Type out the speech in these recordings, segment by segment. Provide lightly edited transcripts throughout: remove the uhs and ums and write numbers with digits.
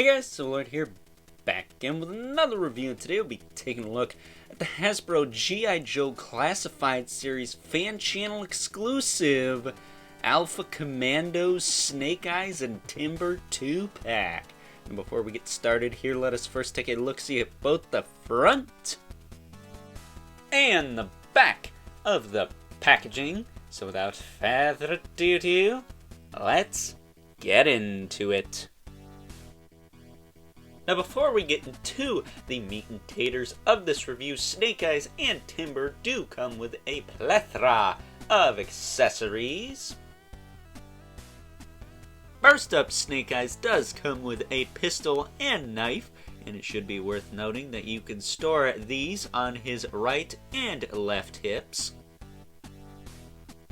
Hey guys, so Lord here, back again with another review, and today we'll be taking a look at the Hasbro G.I. Joe Classified Series fan channel exclusive Alpha Commando Snake Eyes and Timber 2-pack. And before we get started here, let us first take a look-see at both the front and the back of the packaging. So without further ado, let's get into it. Now before we get into the meat and taters of this review, Snake Eyes and Timber do come with a plethora of accessories. First up, Snake Eyes does come with a pistol and knife, and it should be worth noting that you can store these on his right and left hips.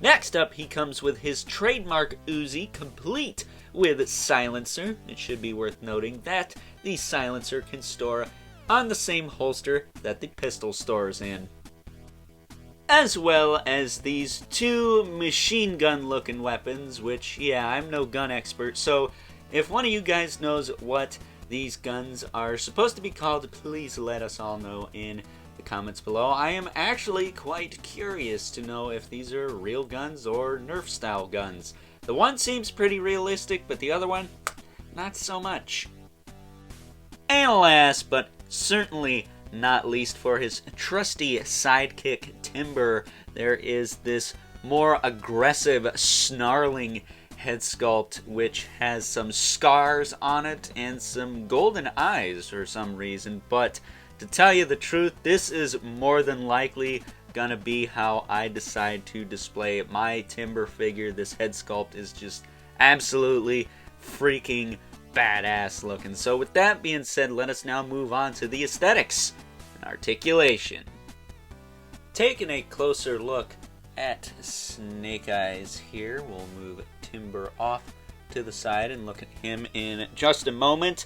Next up, he comes with his trademark Uzi, complete with silencer. It should be worth noting that the silencer can store on the same holster that the pistol stores in. As well as these two machine gun looking weapons, which, yeah, I'm no gun expert, so if one of you guys knows what these guns are supposed to be called, please let us all know in the comments below. I am actually quite curious to know if these are real guns or Nerf style guns. The one seems pretty realistic, but the other one, not so much. And last, but certainly not least, for his trusty sidekick Timber, there is this more aggressive, snarling head sculpt, which has some scars on it and some golden eyes for some reason. But to tell you the truth, this is more than likely gonna be how I decide to display my Timber figure. This head sculpt is just absolutely freaking badass looking. So with that being said, let us now move on to the aesthetics and articulation. Taking a closer look at Snake Eyes here, we'll move Timber off to the side and look at him in just a moment.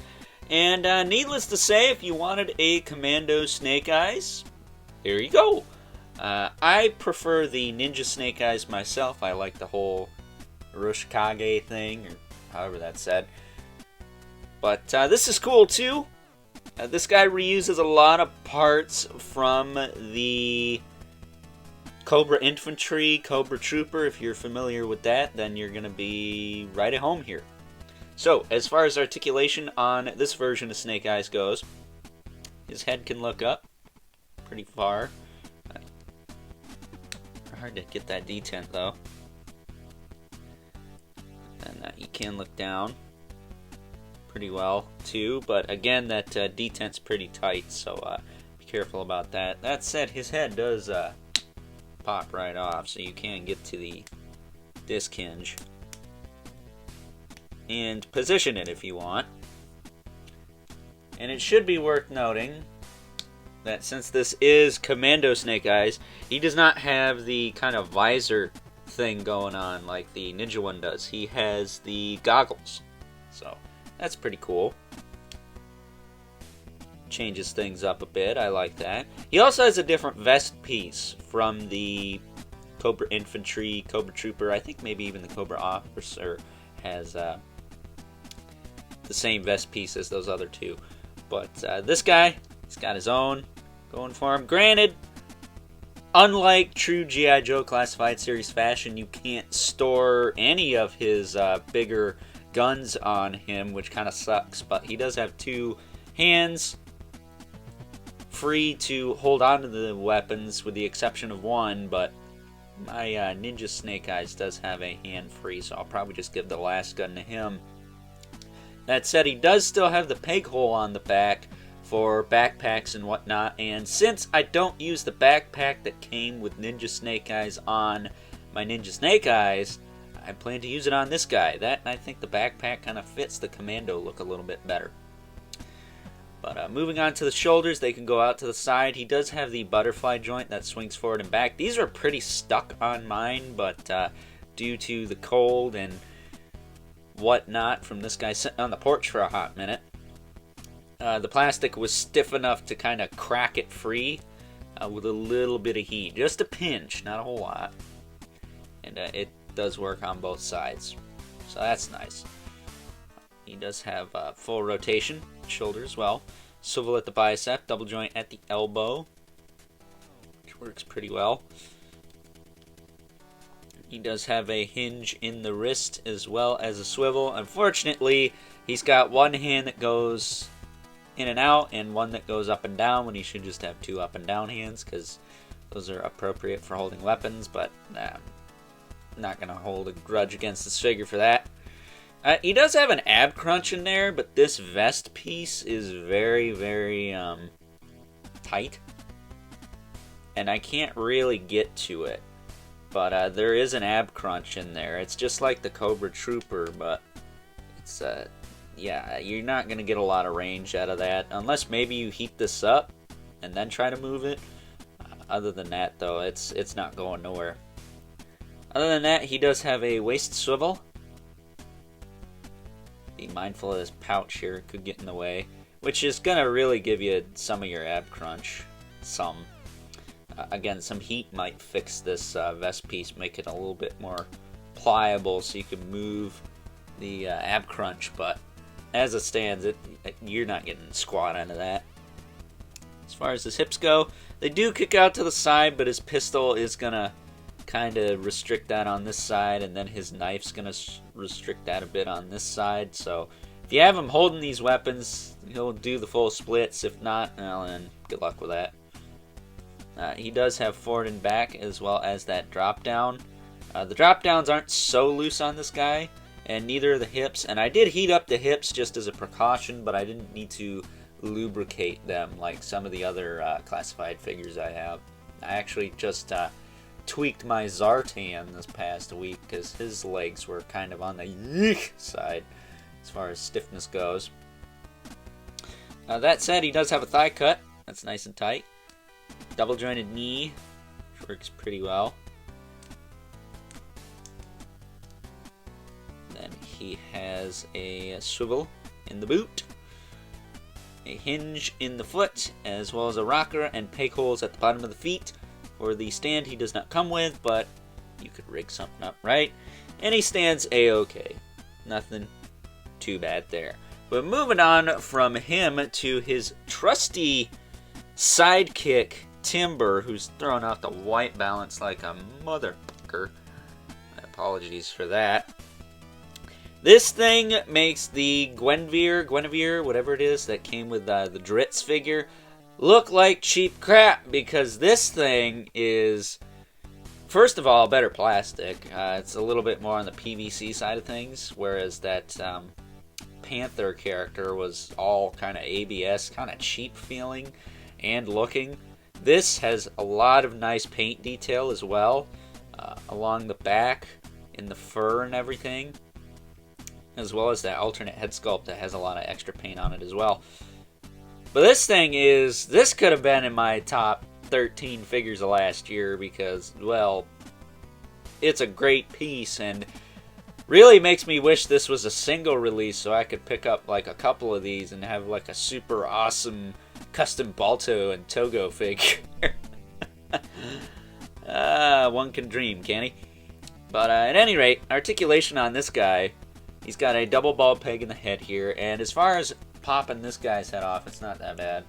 And needless to say, if you wanted a Commando Snake Eyes, here you go. I prefer the Ninja Snake Eyes myself. I like the whole Urushikage thing, or however that's said. But this is cool too. This guy reuses a lot of parts from the Cobra Infantry, Cobra Trooper. If you're familiar with that, then you're going to be right at home here. So, as far as articulation on this version of Snake Eyes goes, his head can look up pretty far. Hard to get that detent though. And you can look down pretty well too, but again, that detent's pretty tight, so be careful about that. That said, his head does pop right off, so you can get to the disc hinge and position it if you want. And it should be worth noting that since this is Commando Snake Eyes, he does not have the kind of visor thing going on like the Ninja one does. He has the goggles, so that's pretty cool. Changes things up a bit, I like that. He also has a different vest piece from the Cobra Infantry, Cobra Trooper. I think maybe even the Cobra Officer has the same vest piece as those other two. But this guy, he's got his own going for him. Granted, unlike true G.I. Joe Classified Series fashion, you can't store any of his bigger guns on him, which kind of sucks. But he does have two hands free to hold on to the weapons, with the exception of one. But my Ninja Snake Eyes does have a hand free, so I'll probably just give the last gun to him. That said, he does still have the peg hole on the back for backpacks and whatnot, and since I don't use the backpack that came with Ninja Snake Eyes on my Ninja Snake Eyes, I plan to use it on this guy. That, and I think the backpack kind of fits the Commando look a little bit better. But moving on to the shoulders, they can go out to the side. He does have the butterfly joint that swings forward and back. These are pretty stuck on mine, but due to the cold and whatnot from this guy sitting on the porch for a hot minute, the plastic was stiff enough to kind of crack it free with a little bit of heat. Just a pinch, not a whole lot. And it does work on both sides. So that's nice. He does have full rotation, shoulder as well. Swivel at the bicep, double joint at the elbow, which works pretty well. He does have a hinge in the wrist as well as a swivel. Unfortunately, he's got one hand that goes in and out and one that goes up and down when he should just have two up and down hands because those are appropriate for holding weapons, but I'm not going to hold a grudge against this figure for that. He does have an ab crunch in there, but this vest piece is very, very tight, and I can't really get to it. But there is an ab crunch in there. It's just like the Cobra Trooper, but it's yeah, you're not gonna get a lot of range out of that unless maybe you heat this up and then try to move it. Other than that, though, it's not going nowhere. Other than that, he does have a waist swivel. Be mindful of this pouch here, it could get in the way, which is gonna really give you some of your ab crunch. Some. Again, some heat might fix this vest piece, make it a little bit more pliable so you can move the ab crunch, but as it stands, you're not getting squat out of that. As far as his hips go, they do kick out to the side, but his pistol is gonna kind of restrict that on this side, and then his knife's gonna restrict that a bit on this side. So if you have him holding these weapons, he'll do the full splits. If not, well, then good luck with that. He does have forward and back as well as that drop down. The drop downs aren't so loose on this guy, and neither are the hips. And I did heat up the hips just as a precaution, but I didn't need to lubricate them like some of the other classified figures I have. I actually just tweaked my Zartan this past week because his legs were kind of on the yeek side as far as stiffness goes. That said, he does have a thigh cut. That's nice and tight. Double jointed knee, which works pretty well. Then he has a swivel in the boot, a hinge in the foot, as well as a rocker and peg holes at the bottom of the feet. For the stand he does not come with, but you could rig something up, right? And he stands a-okay. Nothing too bad there. But moving on from him to his trusty sidekick, Timber, who's throwing out the white balance like a motherfucker. Apologies for that. This thing makes the Guinevere, whatever it is that came with the Dritz figure, look like cheap crap, because this thing is, first of all, better plastic. It's a little bit more on the PVC side of things, whereas that Panther character was all kind of ABS, kind of cheap feeling and looking. This has a lot of nice paint detail as well, along the back, in the fur and everything, as well as that alternate head sculpt that has a lot of extra paint on it as well. But this could have been in my top 13 figures of last year because, well, it's a great piece and really makes me wish this was a single release so I could pick up like a couple of these and have like a super awesome custom Balto and Togo figure. One can dream, can't he? But at any rate, articulation on this guy, he's got a double ball peg in the head here, and as far as popping this guy's head off, it's not that bad.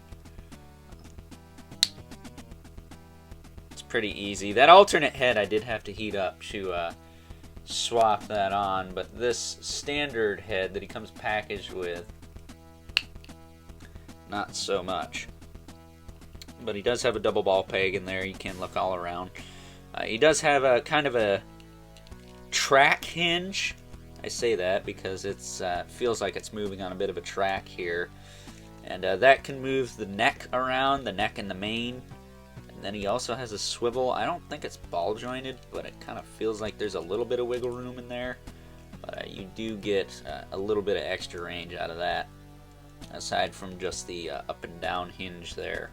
It's pretty easy. That alternate head I did have to heat up to swap that on, but this standard head that he comes packaged with, not so much. But he does have a double ball peg in there. You can look all around. He does have a kind of a track hinge. I say that because it's feels like it's moving on a bit of a track here. And that can move the neck around, the neck and the mane. And then he also has a swivel. I don't think it's ball jointed, but it kind of feels like there's a little bit of wiggle room in there. But you do get a little bit of extra range out of that, aside from just the up and down hinge there.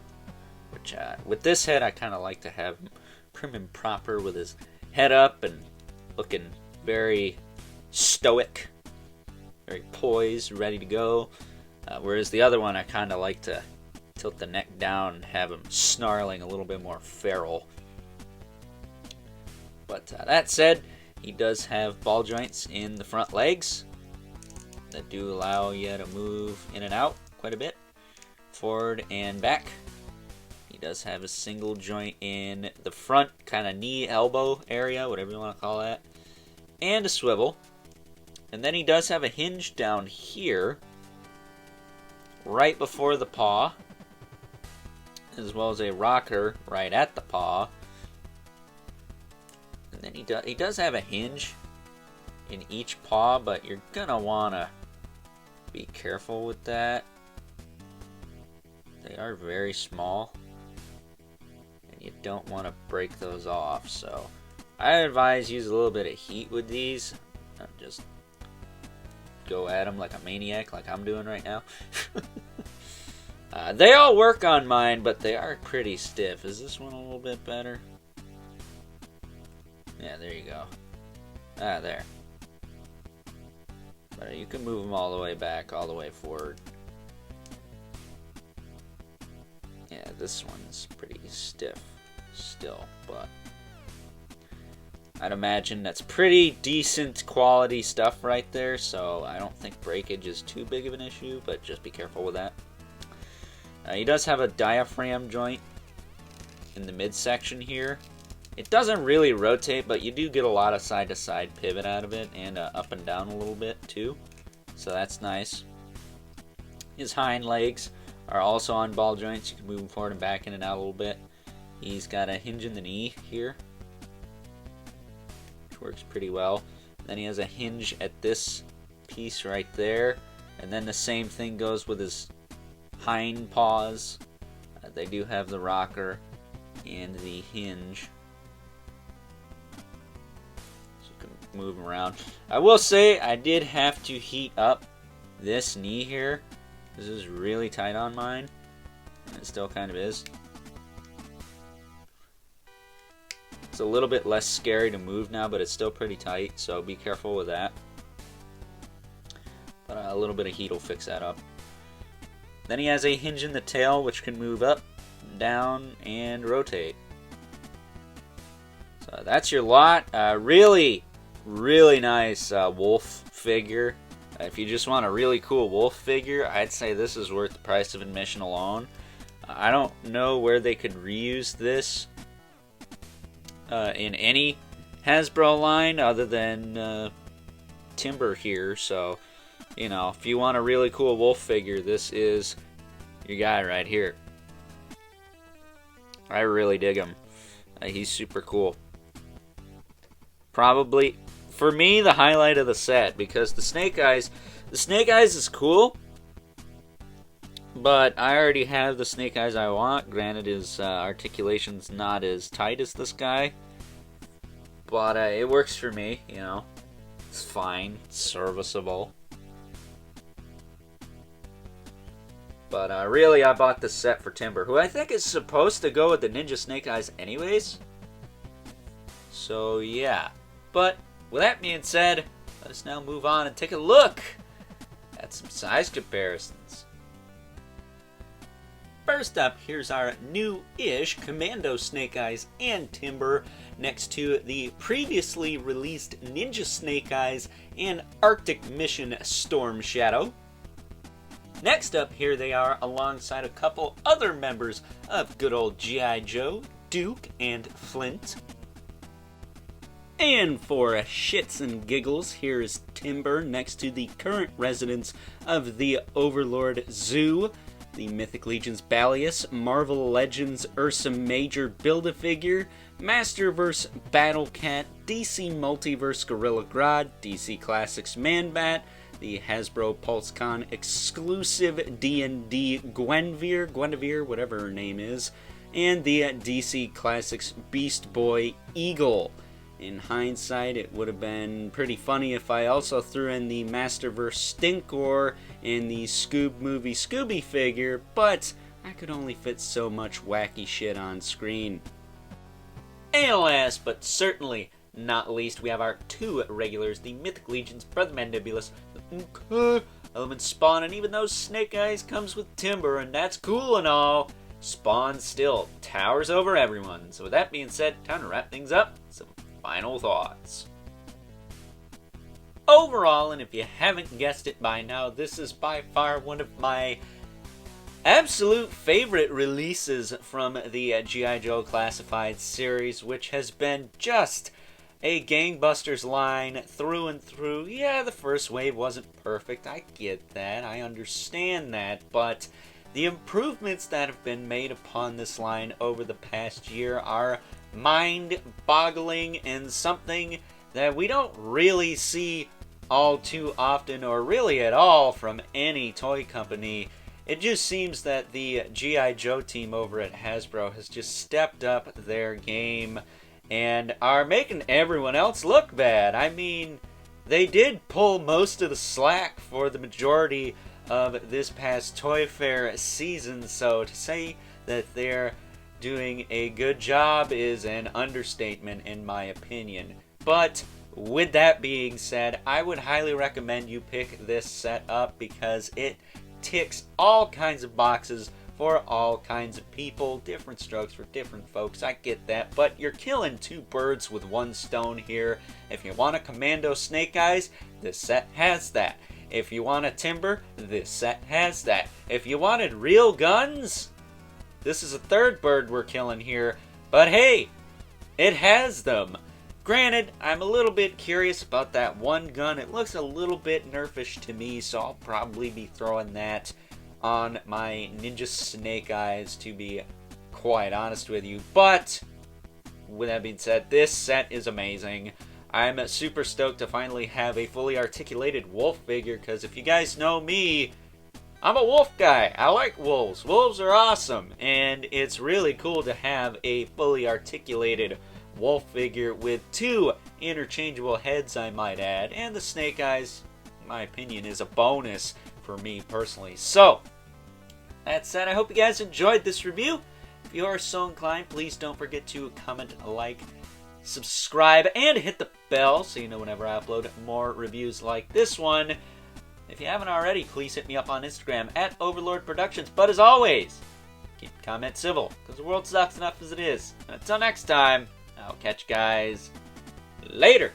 Which with this head, I kind of like to have him prim and proper with his head up and looking very stoic, very poised, ready to go. Whereas the other one, I kind of like to tilt the neck down and have him snarling a little bit more feral. But that said, he does have ball joints in the front legs. that do allow you to move in and out quite a bit, forward and back. He does have a single joint in the front, kind of knee, elbow area, whatever you want to call that, and a swivel. And then he does have a hinge down here, right before the paw, as well as a rocker right at the paw. And then he does have a hinge in each paw, but you're gonna wanna be careful with that. They are very small, and you don't want to break those off. So I advise use a little bit of heat with these. Just go at them like a maniac, like I'm doing right now. They all work on mine, but they are pretty stiff. Is this one a little bit better? Yeah, there you go. There. But you can move them all the way back, all the way forward. Yeah, this one's pretty stiff still, but I'd imagine that's pretty decent quality stuff right there, so I don't think breakage is too big of an issue, but just be careful with that. He does have a diaphragm joint in the midsection here. It doesn't really rotate, but you do get a lot of side-to-side pivot out of it, and up and down a little bit too, so that's nice. His hind legs are also on ball joints. You can move them forward and back in and out a little bit. He's got a hinge in the knee here, which works pretty well. Then he has a hinge at this piece right there, and then the same thing goes with his hind paws. They do have the rocker and the hinge, so you can move them around. I will say I did have to heat up this knee here. This is really tight on mine, and it still kind of is. It's a little bit less scary to move now, but it's still pretty tight, so be careful with that. But a little bit of heat will fix that up. Then he has a hinge in the tail, which can move up, down, and rotate. So that's your lot. Really, really nice wolf figure. If you just want a really cool wolf figure, I'd say this is worth the price of admission alone. I don't know where they could reuse this in any Hasbro line other than Timber here. So, you know, if you want a really cool wolf figure, this is your guy right here. I really dig him. He's super cool. Probably, for me, the highlight of the set, because the Snake Eyes is cool, but I already have the Snake Eyes I want. Granted, his articulation's not as tight as this guy, but it works for me, you know. It's fine, it's serviceable. But really, I bought this set for Timber, who I think is supposed to go with the Ninja Snake Eyes anyways. So, yeah. But with that being said, let us now move on and take a look at some size comparisons. First up, here's our new-ish Commando Snake Eyes and Timber next to the previously released Ninja Snake Eyes and Arctic Mission Storm Shadow. Next up, here they are alongside a couple other members of good old G.I. Joe, Duke and Flint. And for shits and giggles, here is Timber next to the current residents of the Overlord Zoo, the Mythic Legion's Balius, Marvel Legends Ursa Major Build-A-Figure, Masterverse Battle Cat, DC Multiverse Gorilla Grodd, DC Classics Man-Bat, the Hasbro PulseCon exclusive D&D Guinevere, whatever her name is, and the DC Classics Beast Boy Eagle. In hindsight, it would have been pretty funny if I also threw in the Masterverse Stinkor and the Scoob Movie Scooby figure, but I could only fit so much wacky shit on screen. And last but certainly not least, we have our two regulars, the Mythic Legion's Brother Mandibulus, Element Spawn, and even though Snake Eyes comes with Timber, and that's cool and all, Spawn still towers over everyone. So with that being said, time to wrap things up. Some final thoughts. overall, and if you haven't guessed it by now, this is by far one of my absolute favorite releases from the G.I. Joe Classified series, which has been just a gangbusters line through and through. Yeah, the first wave wasn't perfect, I get that, I understand that, but the improvements that have been made upon this line over the past year are mind-boggling and something that we don't really see all too often, or really at all, from any toy company. It just seems that the G.I. Joe team over at Hasbro has just stepped up their game and are making everyone else look bad. I mean, they did pull most of the slack for the majority of this past Toy Fair season, so to say that they're doing a good job is an understatement in my opinion. But with that being said, I would highly recommend you pick this set up because it ticks all kinds of boxes for all kinds of people. Different strokes for different folks, I get that, but you're killing two birds with one stone here. If you want a Commando Snake Eyes, this set has that. If you want a Timber, this set has that. If you wanted real guns, this is a third bird we're killing here, but hey, it has them. Granted, I'm a little bit curious about that one gun. It looks a little bit nerfish to me, so I'll probably be throwing that on my Ninja Snake Eyes, to be quite honest with you. But with that being said, this set is amazing. I'm super stoked to finally have a fully articulated wolf figure, because if you guys know me, I'm a wolf guy. I like wolves. Wolves are awesome, and it's really cool to have a fully articulated wolf figure with two interchangeable heads, I might add, and the Snake Eyes, in my opinion, is a bonus for me personally. So, that said, I hope you guys enjoyed this review. If you are so inclined, please don't forget to comment, like, subscribe, and hit the bell so you know whenever I upload more reviews like this one. If you haven't already, please hit me up on Instagram at Overlord Productions. But as always, keep the comments civil, because the world sucks enough as it is. Until next time, I'll catch you guys later.